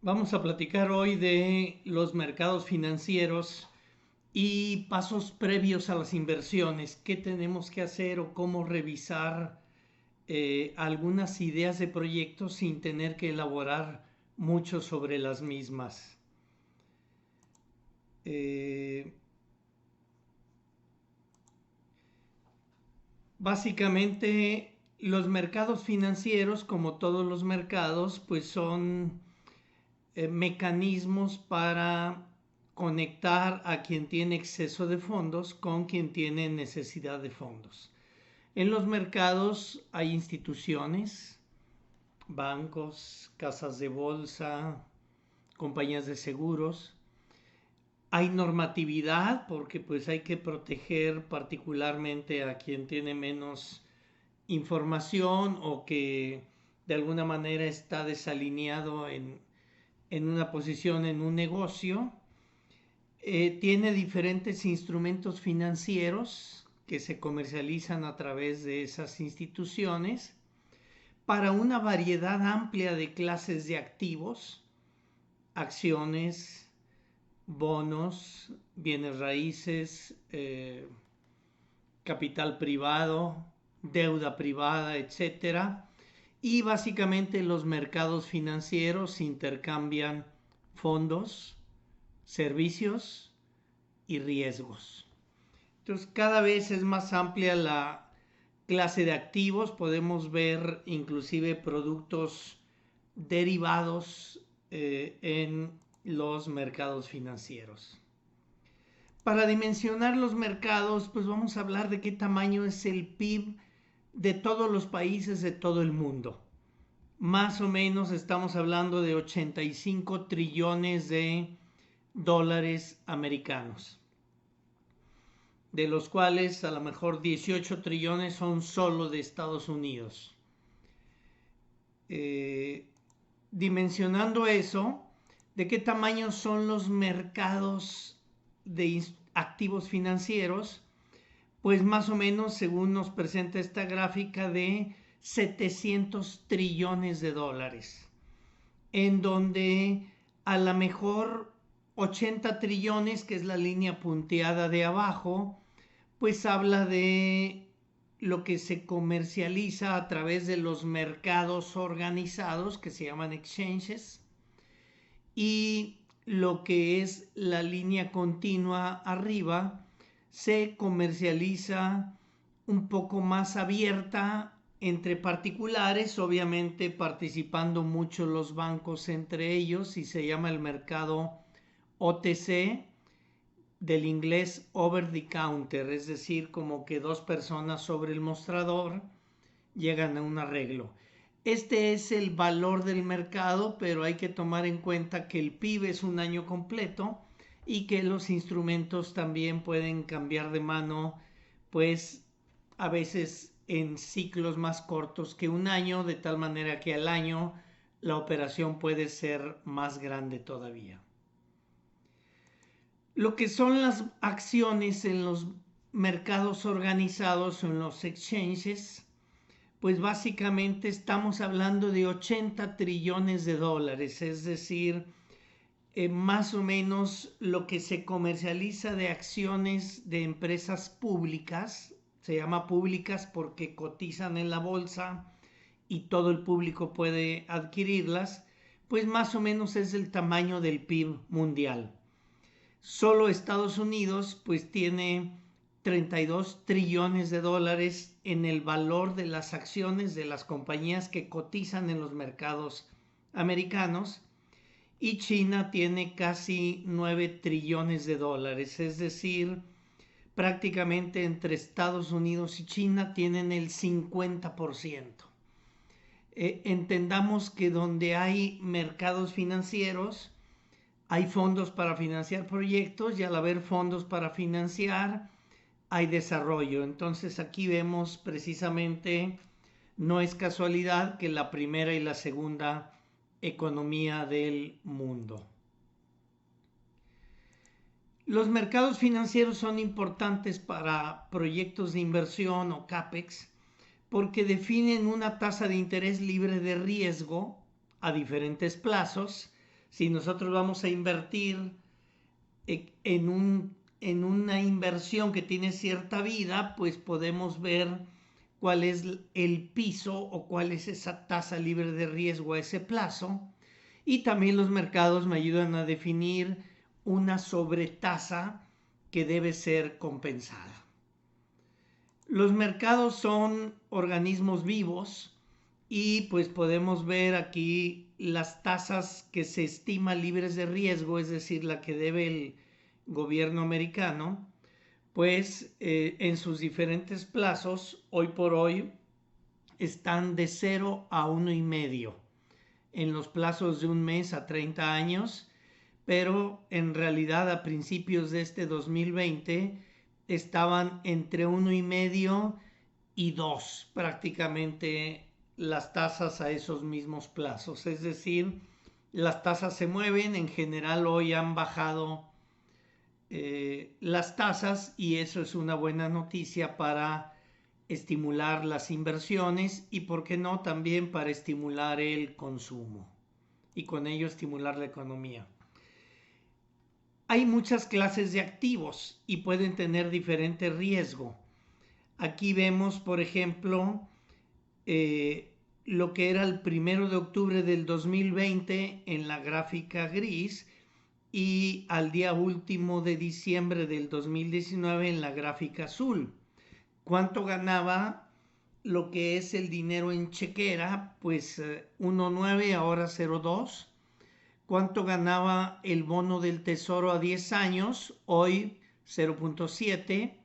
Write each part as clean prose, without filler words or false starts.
Vamos a platicar hoy de los mercados financieros y pasos previos a las inversiones. ¿Qué tenemos que hacer o cómo revisar algunas ideas de proyectos sin tener que elaborar mucho sobre las mismas? Eh, Básicamente, los mercados financieros, como todos los mercados, pues son mecanismos para conectar a quien tiene exceso de fondos con quien tiene necesidad de fondos. En los mercados hay instituciones, bancos, casas de bolsa, compañías de seguros. Hay normatividad porque pues hay que proteger particularmente a quien tiene menos información o que de alguna manera está desalineado en una posición en un negocio. Tiene diferentes instrumentos financieros que se comercializan a través de esas instituciones para una variedad amplia de clases de activos, acciones, bonos, bienes raíces, capital privado, deuda privada, etcétera. Y básicamente los mercados financieros intercambian fondos, servicios y riesgos. Entonces cada vez es más amplia la clase de activos, podemos ver inclusive productos derivados en los mercados financieros. Para dimensionar los mercados, pues vamos a hablar de qué tamaño es el PIB de todos los países de todo el mundo. Más o menos estamos hablando de 85 trillones de dólares americanos, de los cuales a lo mejor 18 trillones son solo de Estados Unidos. Dimensionando eso, ¿de qué tamaño son los mercados de activos financieros? Pues más o menos, según nos presenta esta gráfica, de 700 trillones de dólares, en donde a lo mejor 80 trillones, que es la línea punteada de abajo, pues habla de lo que se comercializa a través de los mercados organizados que se llaman exchanges, y lo que es la línea continua arriba se comercializa un poco más abierta entre particulares, obviamente participando mucho los bancos entre ellos, y se llama el mercado OTC, del inglés over the counter, es decir, como que dos personas sobre el mostrador llegan a un arreglo. Este es el valor del mercado, pero hay que tomar en cuenta que el PIB es un año completo y que los instrumentos también pueden cambiar de mano, pues a veces en ciclos más cortos que un año, de tal manera que al año la operación puede ser más grande todavía. Lo que son las acciones en los mercados organizados o en los exchanges, pues básicamente estamos hablando de 80 trillones de dólares, es decir, más o menos lo que se comercializa de acciones de empresas públicas, se llama públicas porque cotizan en la bolsa y todo el público puede adquirirlas, pues más o menos es el tamaño del PIB mundial. Solo Estados Unidos pues tiene 32 trillones de dólares en el valor de las acciones de las compañías que cotizan en los mercados americanos, y China tiene casi 9 trillones de dólares, es decir, prácticamente entre Estados Unidos y China tienen el 50%. Entendamos que donde hay mercados financieros, hay fondos para financiar proyectos, y al haber fondos para financiar, hay desarrollo. Entonces aquí vemos precisamente, no es casualidad que la primera y la segunda economía del mundo. Los mercados financieros son importantes para proyectos de inversión o CAPEX porque definen una tasa de interés libre de riesgo a diferentes plazos, Si nosotros vamos a invertir en una inversión que tiene cierta vida, pues podemos ver cuál es el piso o cuál es esa tasa libre de riesgo a ese plazo. Y también los mercados me ayudan a definir una sobretasa que debe ser compensada. Los mercados son organismos vivos y pues podemos ver aquí las tasas que se estiman libres de riesgo, es decir, la que debe el gobierno americano, pues en sus diferentes plazos, hoy por hoy, están de 0 a 1,5 en los plazos de un mes a 30 años, pero en realidad a principios de este 2020 estaban entre 1,5 y 2 prácticamente las tasas a esos mismos plazos. Es decir, las tasas se mueven, en general hoy han bajado las tasas y eso es una buena noticia para estimular las inversiones y, por qué no, también para estimular el consumo y con ello estimular la economía. Hay muchas clases de activos y pueden tener diferente riesgo. Aquí vemos, por ejemplo, lo que era el 1 de octubre del 2020 en la gráfica gris y al día último de diciembre del 2019 en la gráfica azul. ¿Cuánto ganaba lo que es el dinero en chequera? Pues 1,9, ahora 0,2. ¿Cuánto ganaba el bono del tesoro a 10 años? Hoy 0,7.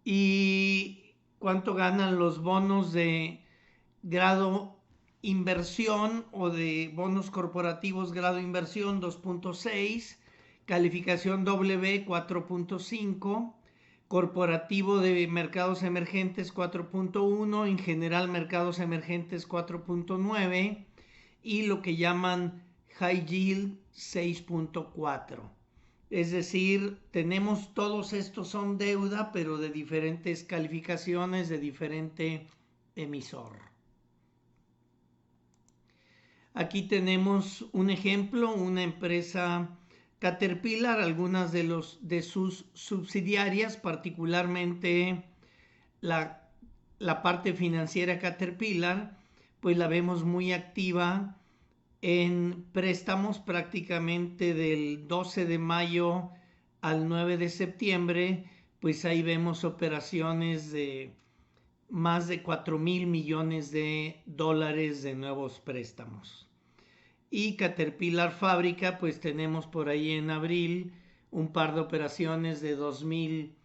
¿Y cuánto ganan los bonos de grado inversión o de bonos corporativos grado inversión? 2,6. Calificación W 4,5. Corporativo de mercados emergentes 4,1, en general mercados emergentes 4,9 y lo que llaman high yield 6,4. Es decir, tenemos todos estos son deuda, pero de diferentes calificaciones, de diferente emisor. Aquí tenemos un ejemplo, una empresa Caterpillar, algunas de sus subsidiarias, particularmente la parte financiera Caterpillar, pues la vemos muy activa en préstamos prácticamente del 12 de mayo al 9 de septiembre, pues ahí vemos operaciones de más de 4,000 millones de dólares de nuevos préstamos. Y Caterpillar Fábrica, pues tenemos por ahí en abril un par de operaciones de 2,000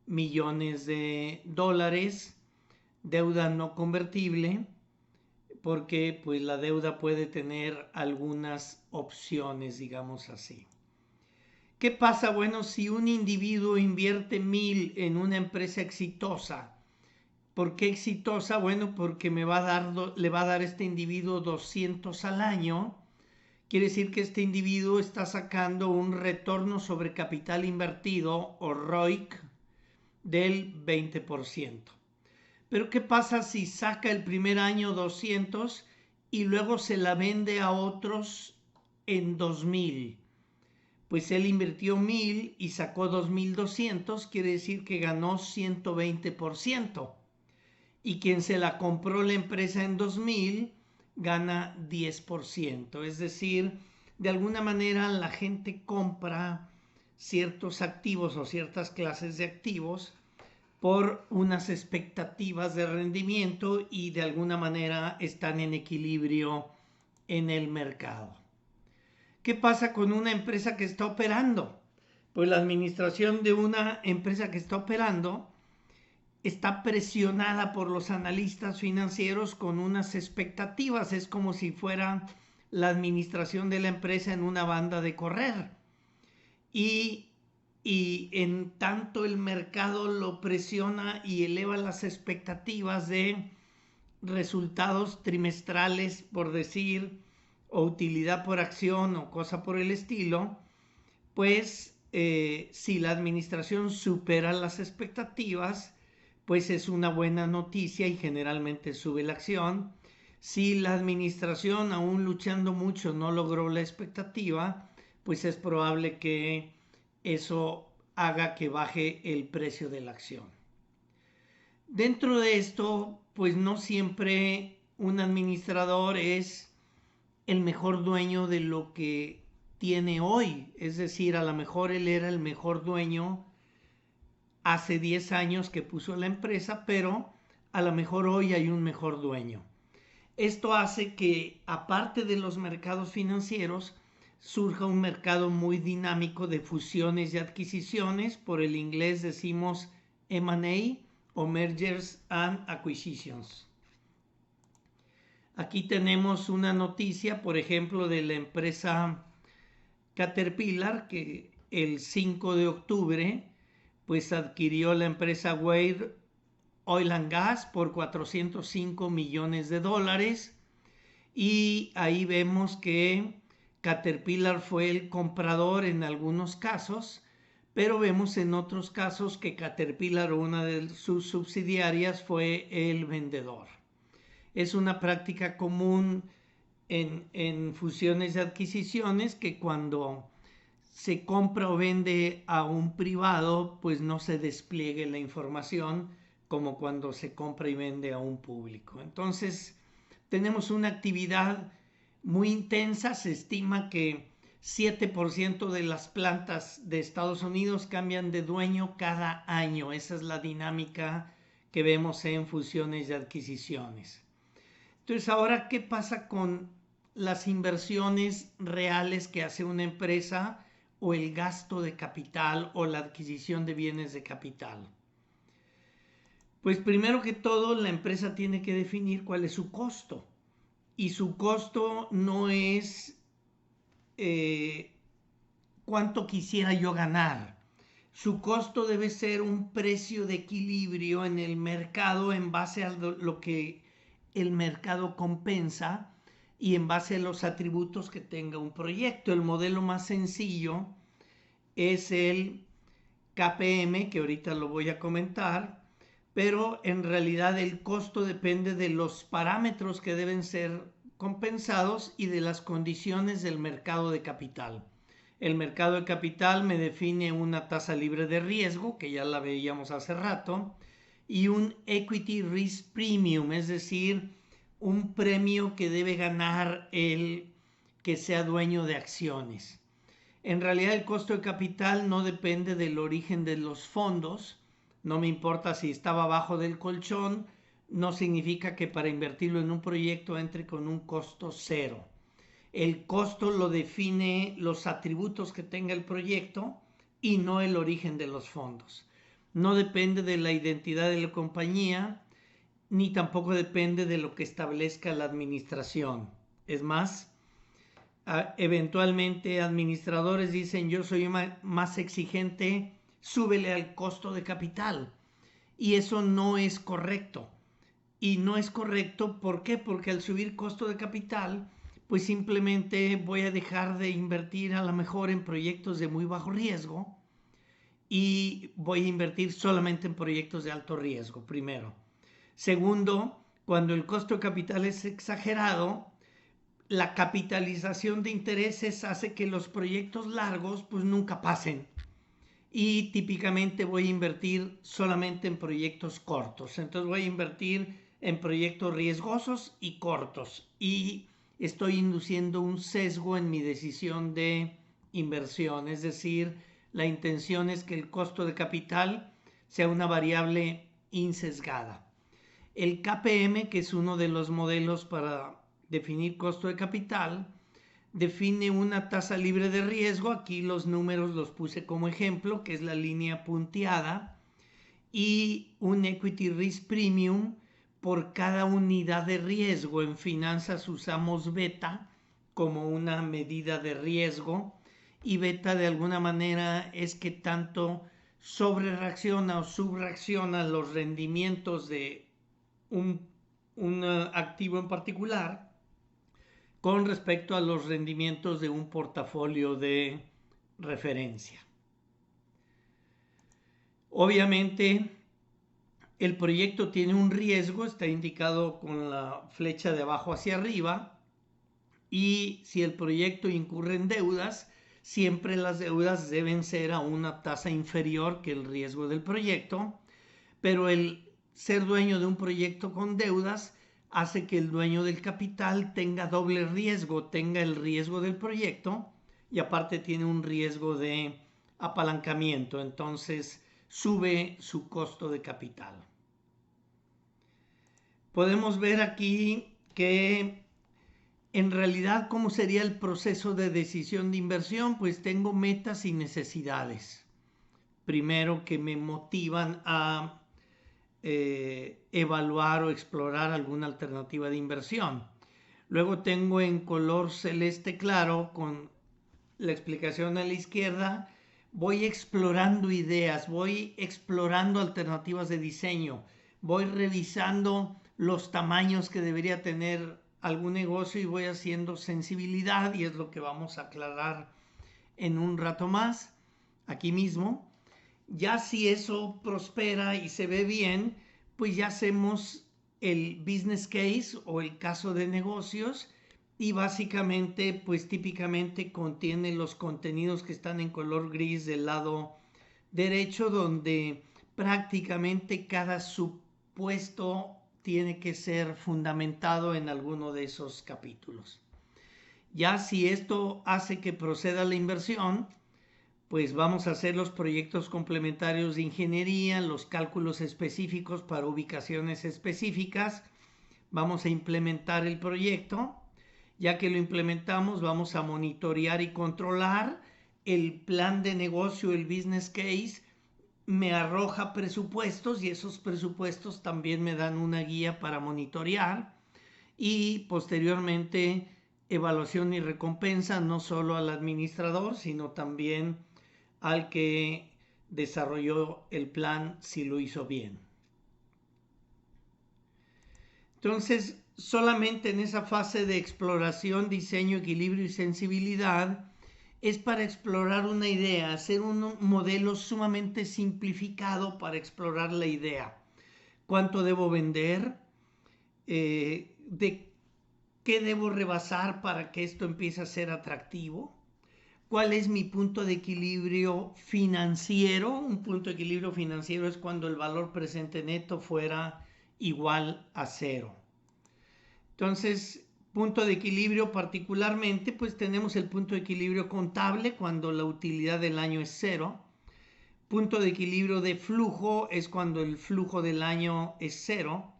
millones de dólares, deuda no convertible, porque pues la deuda puede tener algunas opciones, digamos así. ¿Qué pasa? Bueno, si un individuo invierte 1,000 en una empresa exitosa, ¿por qué exitosa? Bueno, porque le va a dar este individuo 200 al año. Quiere decir que este individuo está sacando un retorno sobre capital invertido o ROIC del 20%. Pero ¿qué pasa si saca el primer año 200 y luego se la vende a otros en 2,000? Pues él invirtió 1,000 y sacó 2,200, quiere decir que ganó 120%. Y quien se la compró la empresa en 2,000 gana 10%. Es decir, de alguna manera la gente compra ciertos activos o ciertas clases de activos por unas expectativas de rendimiento y de alguna manera están en equilibrio en el mercado. ¿Qué pasa con una empresa que está operando? Pues la administración de una empresa que está operando está presionada por los analistas financieros con unas expectativas. Es como si fuera la administración de la empresa en una banda de correr. Y en tanto el mercado lo presiona y eleva las expectativas de resultados trimestrales, por decir, o utilidad por acción o cosa por el estilo, pues si la administración supera las expectativas, pues es una buena noticia y generalmente sube la acción. Si la administración, aún luchando mucho, no logró la expectativa, pues es probable que eso haga que baje el precio de la acción. Dentro de esto, pues no siempre un administrador es el mejor dueño de lo que tiene hoy. Es decir, a lo mejor él era el mejor dueño hace 10 años que puso la empresa, pero a lo mejor hoy hay un mejor dueño. Esto hace que, aparte de los mercados financieros, surja un mercado muy dinámico de fusiones y adquisiciones. Por el inglés decimos M&A o Mergers and Acquisitions. Aquí tenemos una noticia, por ejemplo, de la empresa Caterpillar, que el 5 de octubre pues adquirió la empresa Wade Oil and Gas por 405 millones de dólares. Y ahí vemos que Caterpillar fue el comprador en algunos casos, pero vemos en otros casos que Caterpillar, una de sus subsidiarias, fue el vendedor. Es una práctica común en fusiones y adquisiciones que cuando se compra o vende a un privado, pues no se despliegue la información como cuando se compra y vende a un público. Entonces, tenemos una actividad muy intensa. Se estima que 7% de las plantas de Estados Unidos cambian de dueño cada año. Esa es la dinámica que vemos en fusiones y adquisiciones. Entonces, ahora, ¿qué pasa con las inversiones reales que hace una empresa o el gasto de capital o la adquisición de bienes de capital? Pues primero que todo, la empresa tiene que definir cuál es su costo. Y su costo no es cuánto quisiera yo ganar. Su costo debe ser un precio de equilibrio en el mercado en base a lo que el mercado compensa y en base a los atributos que tenga un proyecto. El modelo más sencillo es el KPM, que ahorita lo voy a comentar, pero en realidad el costo depende de los parámetros que deben ser compensados y de las condiciones del mercado de capital. El mercado de capital me define una tasa libre de riesgo, que ya la veíamos hace rato, y un equity risk premium, es decir, un premio que debe ganar el que sea dueño de acciones. En realidad el costo de capital no depende del origen de los fondos. No me importa si estaba abajo del colchón, no significa que para invertirlo en un proyecto entre con un costo cero. El costo lo define los atributos que tenga el proyecto y no el origen de los fondos. No depende de la identidad de la compañía, ni tampoco depende de lo que establezca la administración. Es más, eventualmente administradores dicen: yo soy más exigente, súbele al costo de capital. Y eso no es correcto. Y no es correcto, ¿por qué? Porque al subir costo de capital, pues simplemente voy a dejar de invertir a lo mejor en proyectos de muy bajo riesgo y voy a invertir solamente en proyectos de alto riesgo, primero. Segundo, cuando el costo de capital es exagerado, la capitalización de intereses hace que los proyectos largos pues nunca pasen. Y típicamente voy a invertir solamente en proyectos cortos. Entonces voy a invertir en proyectos riesgosos y cortos. Y estoy induciendo un sesgo en mi decisión de inversión. Es decir, la intención es que el costo de capital sea una variable insesgada. El KPM, que es uno de los modelos para definir costo de capital, define una tasa libre de riesgo. Aquí los números los puse como ejemplo, que es la línea punteada, y un equity risk premium por cada unidad de riesgo. En finanzas usamos beta como una medida de riesgo, y beta de alguna manera es que tanto sobre reacciona o subreacciona los rendimientos de un activo en particular con respecto a los rendimientos de un portafolio de referencia. Obviamente, El proyecto tiene un riesgo, está indicado con la flecha de abajo hacia arriba, y si el proyecto incurre en deudas, siempre las deudas deben ser a una tasa inferior que el riesgo del proyecto, pero el ser dueño de un proyecto con deudas hace que el dueño del capital tenga doble riesgo, tenga el riesgo del proyecto y aparte tiene un riesgo de apalancamiento, entonces sube su costo de capital. Podemos ver aquí que en realidad, ¿cómo sería el proceso de decisión de inversión? Pues tengo metas y necesidades. Primero, que me motivan a evaluar o explorar alguna alternativa de inversión. Luego tengo en color celeste claro, con la explicación a la izquierda, voy explorando ideas, voy explorando alternativas de diseño, voy revisando los tamaños que debería tener algún negocio y voy haciendo sensibilidad, y es lo que vamos a aclarar en un rato más, aquí mismo. Ya si eso prospera y se ve bien, pues ya hacemos el business case o el caso de negocios, y básicamente, pues típicamente contiene los contenidos que están en color gris del lado derecho, donde prácticamente cada supuesto tiene que ser fundamentado en alguno de esos capítulos. Ya si esto hace que proceda la inversión, pues vamos a hacer los proyectos complementarios de ingeniería, los cálculos específicos para ubicaciones específicas, vamos a implementar el proyecto. Ya que lo implementamos, vamos a monitorear y controlar el plan de negocio, el business case, me arroja presupuestos y esos presupuestos también me dan una guía para monitorear, y posteriormente evaluación y recompensa, no solo al administrador, sino también al que desarrolló el plan si lo hizo bien. Entonces, solamente en esa fase de exploración, diseño, equilibrio y sensibilidad es para explorar una idea, hacer un modelo sumamente simplificado para explorar la idea. ¿Cuánto debo vender? ¿De qué debo rebasar para que esto empiece a ser atractivo? ¿Cuál es mi punto de equilibrio financiero? Un punto de equilibrio financiero es cuando el valor presente neto fuera igual a cero. Entonces, punto de equilibrio particularmente, pues tenemos el punto de equilibrio contable cuando la utilidad del año es cero. Punto de equilibrio de flujo es cuando el flujo del año es cero.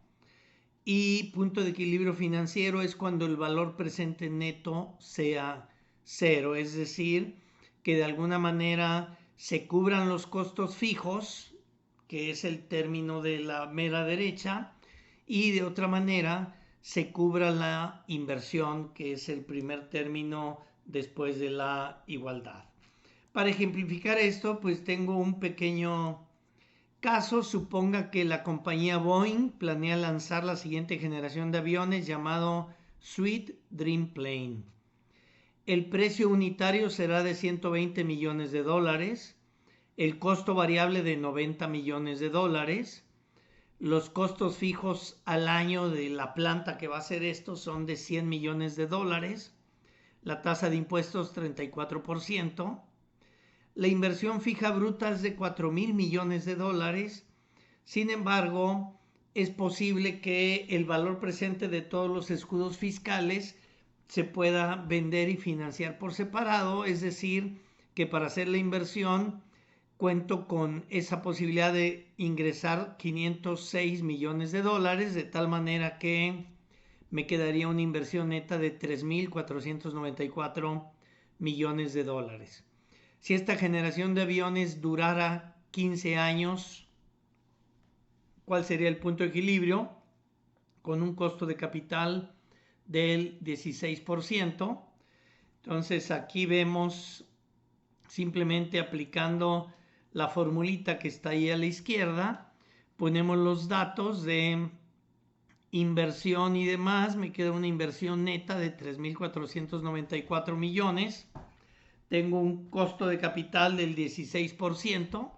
Y punto de equilibrio financiero es cuando el valor presente neto sea cero, es decir, que de alguna manera se cubran los costos fijos, que es el término de la mera derecha, y de otra manera se cubra la inversión, que es el primer término después de la igualdad. Para ejemplificar esto, pues tengo un pequeño caso. Suponga que la compañía Boeing planea lanzar la siguiente generación de aviones llamado Sweet Dream Plane. El precio unitario será de 120 millones de dólares, el costo variable de 90 millones de dólares. Los costos fijos al año de la planta que va a hacer esto son de 100 millones de dólares. La tasa de impuestos 34%. La inversión fija bruta es de 4,000 millones de dólares. Sin embargo, es posible que el valor presente de todos los escudos fiscales se pueda vender y financiar por separado, es decir, que para hacer la inversión cuento con esa posibilidad de ingresar 506 millones de dólares, de tal manera que me quedaría una inversión neta de 3,494 millones de dólares. Si esta generación de aviones durara 15 años, ¿cuál sería el punto de equilibrio? Con un costo de capital del 16%. Entonces aquí vemos, simplemente aplicando la formulita que está ahí a la izquierda, ponemos los datos de inversión y demás, me queda una inversión neta de 3,494 millones. Tengo un costo de capital del 16%,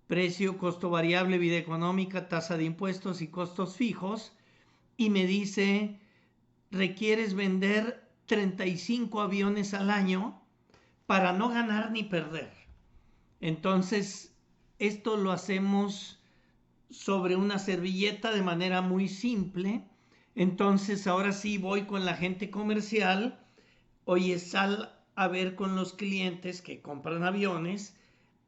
precio, costo variable, vida económica, tasa de impuestos y costos fijos, y me dice, requieres vender 35 aviones al año para no ganar ni perder. Entonces, esto lo hacemos sobre una servilleta de manera muy simple. Entonces, ahora sí voy con la gente comercial. Oye, sal a ver con los clientes que compran aviones,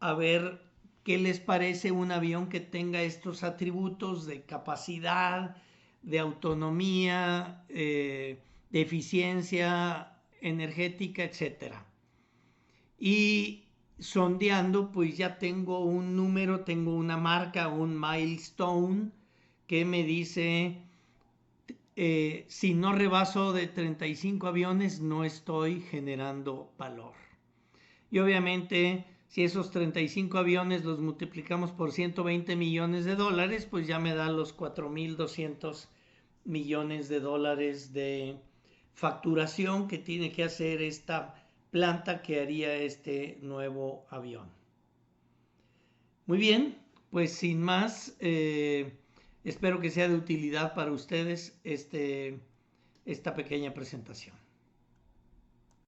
a ver qué les parece un avión que tenga estos atributos de capacidad, de autonomía, de eficiencia energética, etcétera. Y sondeando, pues ya tengo un número, tengo una marca, un milestone que me dice, si no rebaso de 35 aviones, no estoy generando valor. Y obviamente, si esos 35 aviones los multiplicamos por 120 millones de dólares, pues ya me da los 4,200 millones de dólares de facturación que tiene que hacer esta planta que haría este nuevo avión. Muy bien, pues sin más, espero que sea de utilidad para ustedes esta pequeña presentación.